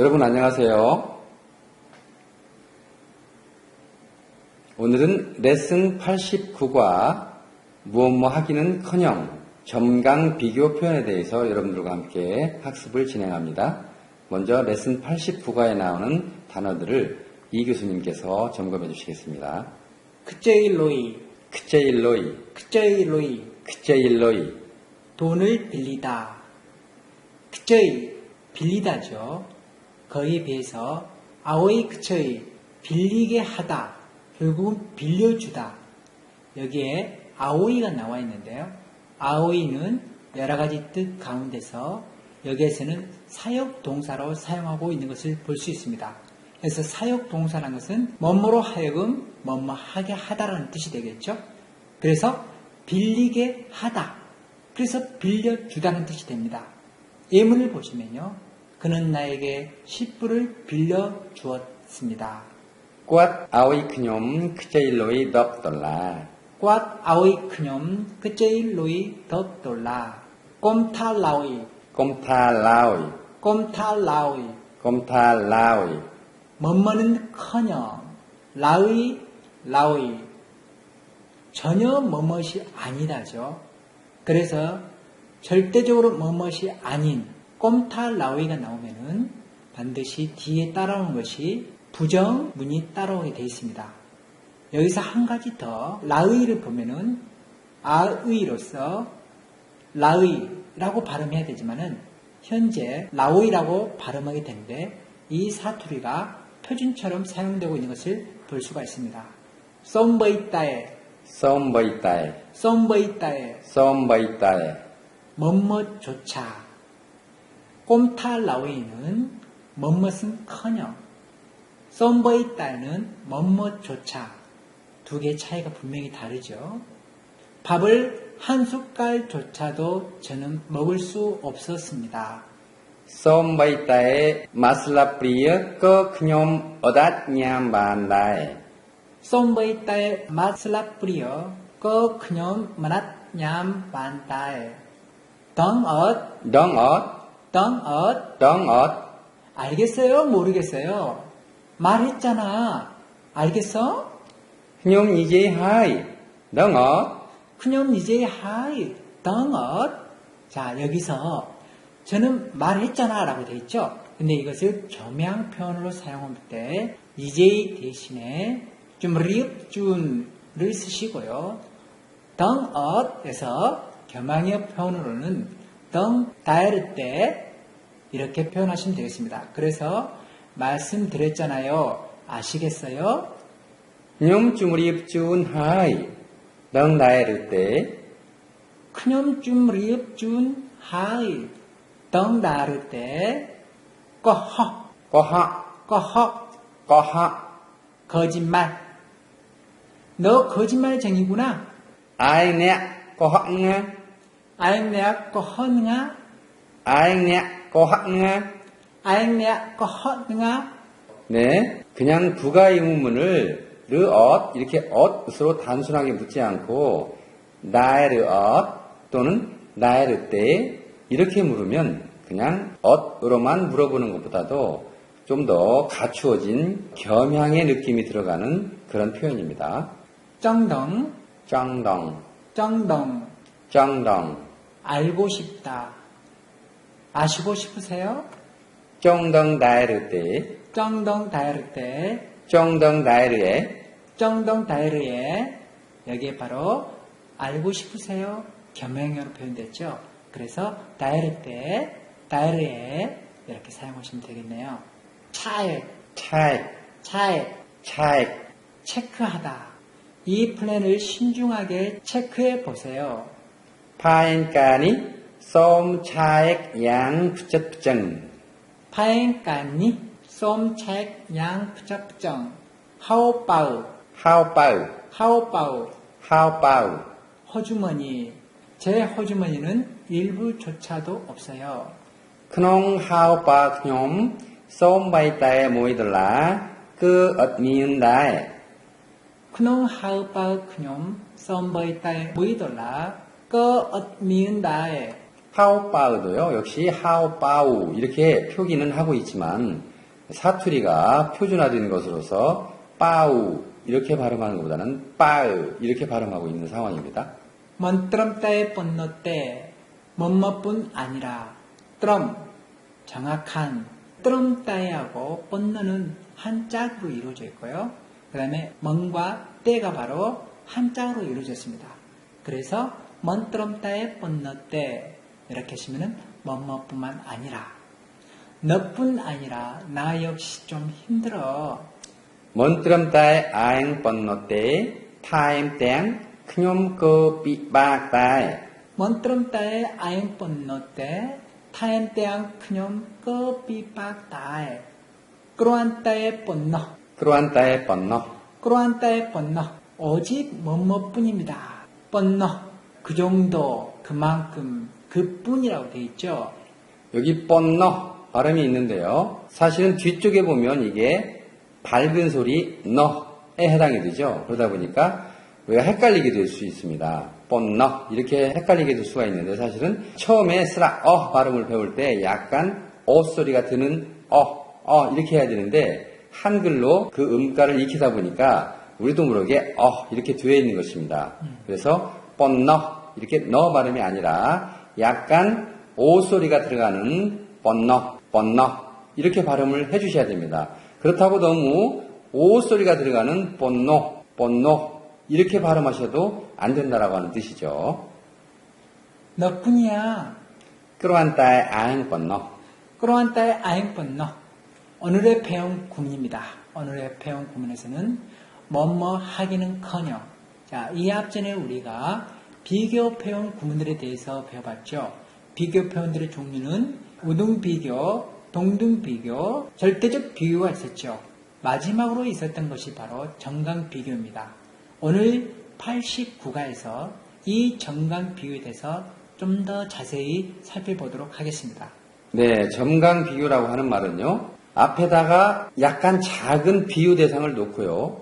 여러분 안녕하세요. 오늘은 레슨 89과 무엇 하기는커녕 점강 비교 표현에 대해서 여러분들과 함께 학습을 진행합니다. 먼저 레슨 89과에 나오는 단어들을 이 교수님께서 점검해 주시겠습니다. 크제일로이, 크제일로이, 크제일로이, 크제일로이, 돈을 빌리다. 크제일, 빌리다죠. 거기에 비해서 아오이 크제일, 빌리게 하다. 결국은 빌려주다. 여기에 아오이가 나와 있는데요. 아오이는 여러 가지 뜻 가운데서 여기에서는 사역 동사로 사용하고 있는 것을 볼 수 있습니다. 그래서 사역 동사라는 것은 뭐뭐로 하여금 뭐뭐 하게 하다라는 뜻이 되겠죠. 그래서 빌리게 하다. 그래서 빌려주다는 뜻이 됩니다. 예문을 보시면요. 그는 나에게 10불을 빌려주었습니다. 꽃 아오이 그뇽 크제일로이 $10. 꽃 아오이 그뇽 크제일로이 $10. 꼼탈라오이, 꼼탈라오이, 꼼탈라오이, 꼼탈라오이, 뭐뭐는커녕, 라의, 라오이, 전혀 뭐뭇이 아니다죠. 그래서 절대적으로 뭐뭇이 아닌 꼼탈라오이가 나오면은 반드시 뒤에 따라오는 것이 부정문이 따라오게 되어 있습니다. 여기서 한 가지 더 라의를 보면은 아의로서 라의라고 발음해야 되지만은 현재 라오이라고 발음하게 되는데 이 사투리가 표준처럼 사용되고 있는 것을 볼 수가 있습니다. 썸버이따에, 썸버이따에, 썸버이따에, 썸버이따에, 뭐뭇조차. 꼼탈라오이는 뭐뭇은커녕, 썸버이따에는 뭐뭇조차. 두 개의 차이가 분명히 다르죠. 밥을 한 숟갈조차도 저는 먹을 수 없었습니다. 썸버이따에 마슬라프리어 거 그뇽 어닷 냠반다에, 썸버이따에 마슬라프리어 거 그뇽 만앗 냠 반다에. 덩엇, 덩엇, 덩엇. 덩엇, 알겠어요? 모르겠어요? 말했잖아. 알겠어? 그뇽 이제 하이, 덩엇, 그냥 이제 하이, 덩엇. 자, 여기서 저는 말했잖아 라고 되어 있죠. 근데 이것을 겸양 표현으로 사용할 때 이제 대신에 좀 리읍준을 쓰시고요. 덩엇에서 겸양의 표현으로는 덩 다이르 때 이렇게 표현하시면 되겠습니다. 그래서 말씀드렸잖아요. 아시겠어요? 그뇽 쭈무리읍준 하이, 덩 나에를 때, 그뇽 좀 리읍준 하이, 덩 다이르 때 꺼허, 꺼하, 꺼허, 꺼하, 거짓말. 너 거짓말쟁이구나. 아이 내 꺼하응아, 아잉 내가 꺼허능아, 아이 내 꺼하응아. 아잉 내가 꺼허능아. 네, 그냥 부가의문문을 르엇 이렇게 엇으로 단순하게 묻지 않고 나에르엇 또는 나에르 때 이렇게 물으면 그냥 엇으로만 물어보는 것보다도 좀 더 갖추어진 겸양의 느낌이 들어가는 그런 표현입니다. 쩡덩, 쩡덩, 쩡덩. 쩡덩, 알고 싶다. 아시고 싶으세요? 쩡덩 나에르 때, 쩡덩 다이르 때, 쩡덩 나에르에, 쩡덩 다이르에 여기에 바로 알고 싶으세요? 겸양형으로 표현됐죠. 그래서 다이르 때, 다이르에 이렇게 사용하시면 되겠네요. 차액, 차액, 차액, 차액, 체크하다. 이 플랜을 신중하게 체크해 보세요. 파엔까니 쏨 차액 양 부쩍부쩍, 파행까니 쏨 차액 양 푸적푸적. 하오빠우, 하오빠우, 하오빠우. 하오빠우, 허주머니. 제 허주머니는 일부조차도 없어요. 크농 하오빠 그뇽 쏨 바이따에 모이들라 그 엇미은다에, 그놈 하우빠 그놈 썸버이따에 모이돌라 그 엇미은다에. 하오빠우도요, 역시 하오빠우 이렇게 표기는 하고 있지만 사투리가 표준화된 것으로서 빠우 이렇게 발음하는 것보다는 빠으 이렇게 발음하고 있는 상황입니다. 먼뜨럼 따에 뻔너 때 뭐뭐뿐 아니라 뜨럼 정확한 뜨럼 따에하고 뻔너는 한짝으로 이루어져 있고요. 그 다음에 먼과 때가 바로 한짝으로 이루어졌습니다. 그래서 먼뜨럼 따에 뻔너 때 이렇게 하시면은 뭐뭐뿐만 아니라 너뿐 아니라 나 역시 좀 힘들어. 먼뜨럼 따에 아행 뻔너 때 타임 땡 그뇽 그 삐박 따에 먼뜨럼 따에 아행 뻔너 때 타임 땡 그뇽 끄삐박 따에 그로한 따에 뻔너 그러한 따에 뻔너 그러한 따에 뻔너 오직 뭐뭐뿐입니다. 뻔너 그 정도 그만큼 그뿐이라고 되어 있죠. 여기 뻔너 발음이 있는데요. 사실은 뒤쪽에 보면 이게 밝은 소리 너에 해당이 되죠. 그러다 보니까 우리가 헷갈리게 될 수 있습니다. 뻔너 이렇게 헷갈리게 될 수가 있는데 사실은 처음에 쓰라 발음을 배울 때 약간 소리가 드는 이렇게 해야 되는데 한글로 그 음가를 익히다 보니까 우리도 모르게 이렇게 되어 있는 것입니다. 그래서 뻔너 이렇게 너 발음이 아니라 약간 오 소리가 들어가는 뻔너 이렇게 발음을 해주셔야 됩니다. 그렇다고 너무 오 소리가 들어가는 뻔노 이렇게 발음하셔도 안 된다라고 하는 뜻이죠. 너뿐이야. 그러한 따에 아행 뻔너 그러한 따에 아행 뻔너 오늘의 배운 구문입니다. 오늘의 배운 구문에서는 뭐뭐 하기는커녕 이 앞전에 우리가 비교 표현 구문들에 대해서 배워봤죠. 비교 표현들의 종류는 우등비교, 동등비교, 절대적 비교가 있었죠. 마지막으로 있었던 것이 바로 정강비교입니다. 오늘 89가에서 이 정강비교에 대해서 좀 더 자세히 살펴보도록 하겠습니다. 네, 점강비교라고 하는 말은요. 앞에다가 약간 작은 비유 대상을 놓고요.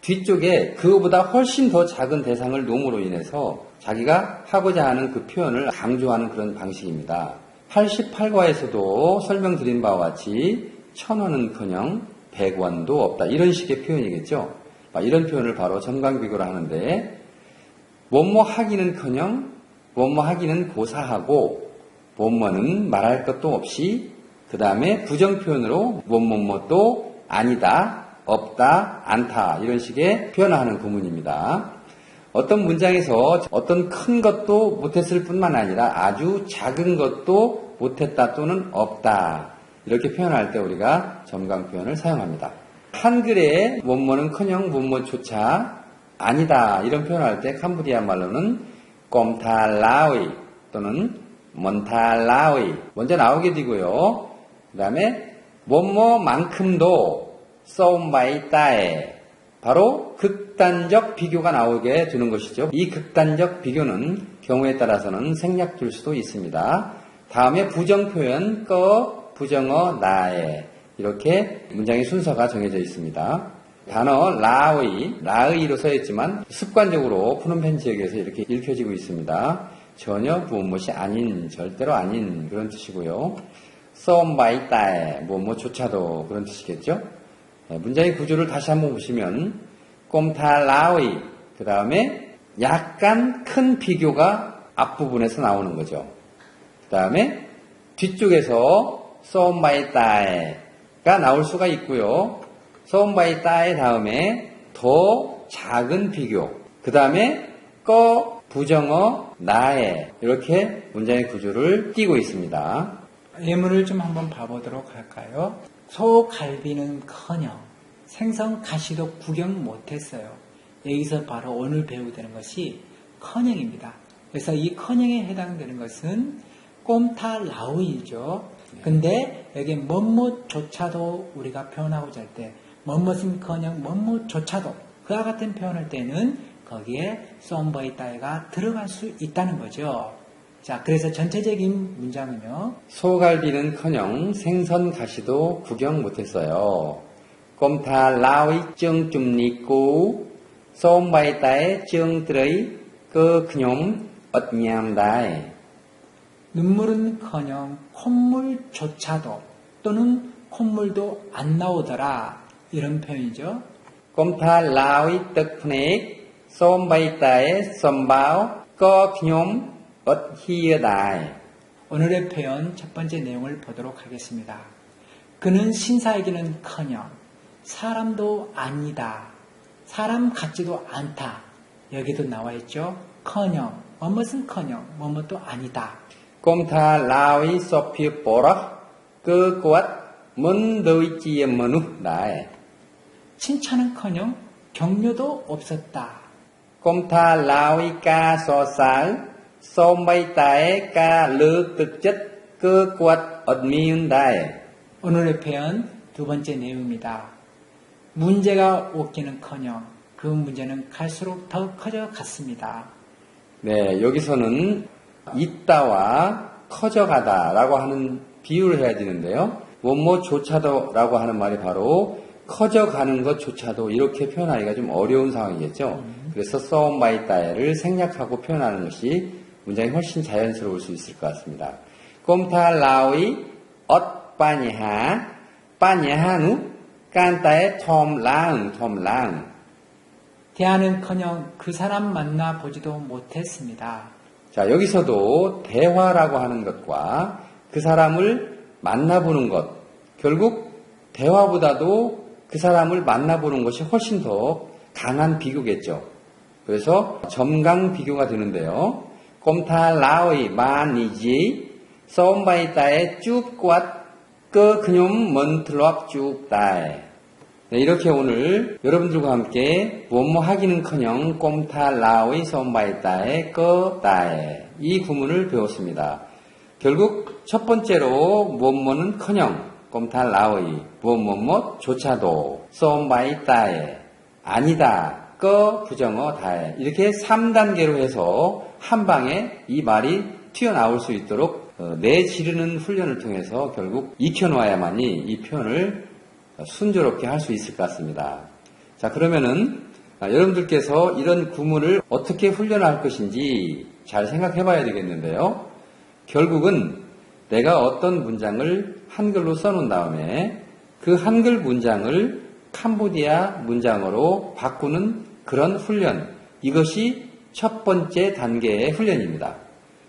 뒤쪽에 그거보다 훨씬 더 작은 대상을 놓음으로 인해서 자기가 하고자 하는 그 표현을 강조하는 그런 방식입니다. 88과에서도 설명드린 바와 같이 1000원은커녕 100원도 없다. 이런 식의 표현이겠죠. 이런 표현을 바로 점강비교라 하는데 뭐뭐 하기는커녕 뭐뭐 하기는 고사하고 뭐뭐는 말할 것도 없이 그 다음에 부정표현으로 뭐뭐뭐도 아니다, 없다, 않다 이런 식의 표현하는 구문입니다. 어떤 문장에서 어떤 큰 것도 못했을 뿐만 아니라 아주 작은 것도 못했다 또는 없다 이렇게 표현할 때 우리가 점강 표현을 사용합니다. 한글에 뭐뭐는커녕 뭐뭐조차 아니다 이런 표현할 때 캄보디아 말로는 꼼탈라위 또는 몬탈라위 먼저 나오게 되고요. 그 다음에 뭐뭐만큼도 쏘움바이따에 바로 극단적 비교가 나오게 되는 것이죠. 이 극단적 비교는 경우에 따라서는 생략될 수도 있습니다. 다음에 부정표현 부정어 나에 이렇게 문장의 순서가 정해져 있습니다. 단어 라의로 써있지만 습관적으로 푸놈펜 지역에서 이렇게 읽혀지고 있습니다. 전혀 무엇이 아닌, 절대로 아닌 그런 뜻이고요. 썸바이따에 뭐조차도 그런 뜻이겠죠. 문장의 구조를 다시 한번 보시면 꼼탈라위 그 다음에 약간 큰 비교가 앞부분에서 나오는 거죠. 그 다음에 뒤쪽에서 썸바이따에가 나올 수가 있고요. 썸바이따에 다음에 더 작은 비교 그 다음에 부정어 나에 이렇게 문장의 구조를 띄고 있습니다. 예문을 좀 한번 봐보도록 할까요? 소갈비는커녕 생선 가시도 구경 못했어요. 여기서 바로 오늘 배우게 되는 것이 커녕입니다. 그래서 이 커녕에 해당되는 것은 꼼타라우이죠. 근데 여기 뭐뭐조차도 우리가 표현하고자 할 때 뭐뭐은커녕 뭐뭐조차도 그와 같은 표현할 때는 거기에 썸버이따이가 들어갈 수 있다는 거죠. 자, 그래서 전체적인 문장은요. 소갈비는커녕 생선 가시도 구경 못했어요. 꼼탈라위 증좀니꾸 썸바이따에 증들의 그뇽 엇냠다에 눈물은커녕 콧물조차도 또는 콧물도 안 나오더라. 이런 표현이죠. 꼼타 라위 떡프넥 솜바이따에 썸바오 꺼 그뇽 엇 히어다이. 오늘의 표현 첫 번째 내용을 보도록 하겠습니다. 그는 신사이기는커녕 사람도 아니다. 사람 같지도 않다. 여기도 나와 있죠. 커녕, 뭐뭇은커녕, 뭐뭇도 아니다. 꼼타 라위 소피 보라 그곳 문더위지에 머누 나에. 칭찬은커녕 격려도 없었다. 꼼타 라위 까 소살 솜바이따에 까 르득chất 그곳 엇미운다에. 오늘의 표현 두 번째 내용입니다. 문제가 오기는커녕 그 문제는 갈수록 더 커져갔습니다. 네, 여기서는 있다와 커져가다라고 하는 비유를 해야 되는데요. 뭐뭐조차도라고 하는 말이 바로 커져가는 것조차도 이렇게 표현하기가 좀 어려운 상황이겠죠. 그래서 썸바이따에를 생략하고 표현하는 것이 문장이 훨씬 자연스러울 수 있을 것 같습니다. 꼼타 라위 엇 빠니하 빠니하누 깐따에 톰랑 대화는커녕 그 사람 만나보지도 못했습니다. 자, 여기서도 대화라고 하는 것과 그 사람을 만나보는 것, 결국 대화보다도 그 사람을 만나보는 것이 훨씬 더 강한 비교겠죠. 그래서 점강 비교가 되는데요. 꼼타 라오이 마니지 솜바이따에 쭉꽉 그 그뇽 먼틀럽 쭉다에. 네, 이렇게 오늘 여러분들과 함께 뭐뭐 하기는커녕 꼼타 라오이 솜바이따에 꺼다에 이 구문을 배웠습니다. 결국 첫 번째로 뭐뭐는커녕 꼼타 라오이 뭐뭐뭐조차도 솜바이따에 아니다 꺼 부정어 다에 이렇게 3단계로 해서 한 방에 이 말이 튀어나올 수 있도록 내지르는 훈련을 통해서 결국 익혀놓아야만이 이 표현을 순조롭게 할 수 있을 것 같습니다. 자, 그러면은 여러분들께서 이런 구문을 어떻게 훈련할 것인지 잘 생각해 봐야 되겠는데요. 결국은 내가 어떤 문장을 한글로 써놓은 다음에 그 한글 문장을 캄보디아 문장으로 바꾸는 그런 훈련, 이것이 첫 번째 단계의 훈련입니다.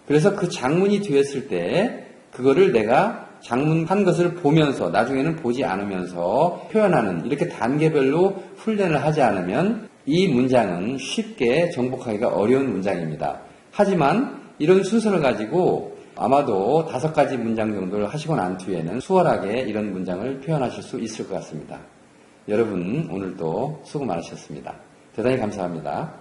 그래서 그 장문이 되었을 때 그거를 내가 장문 한 것을 보면서 나중에는 보지 않으면서 표현하는 이렇게 단계별로 훈련을 하지 않으면 이 문장은 쉽게 정복하기가 어려운 문장입니다. 하지만 이런 순서를 가지고 아마도 5가지 문장 정도를 하시고 난 뒤에는 수월하게 이런 문장을 표현하실 수 있을 것 같습니다. 여러분 오늘도 수고 많으셨습니다. 대단히 감사합니다.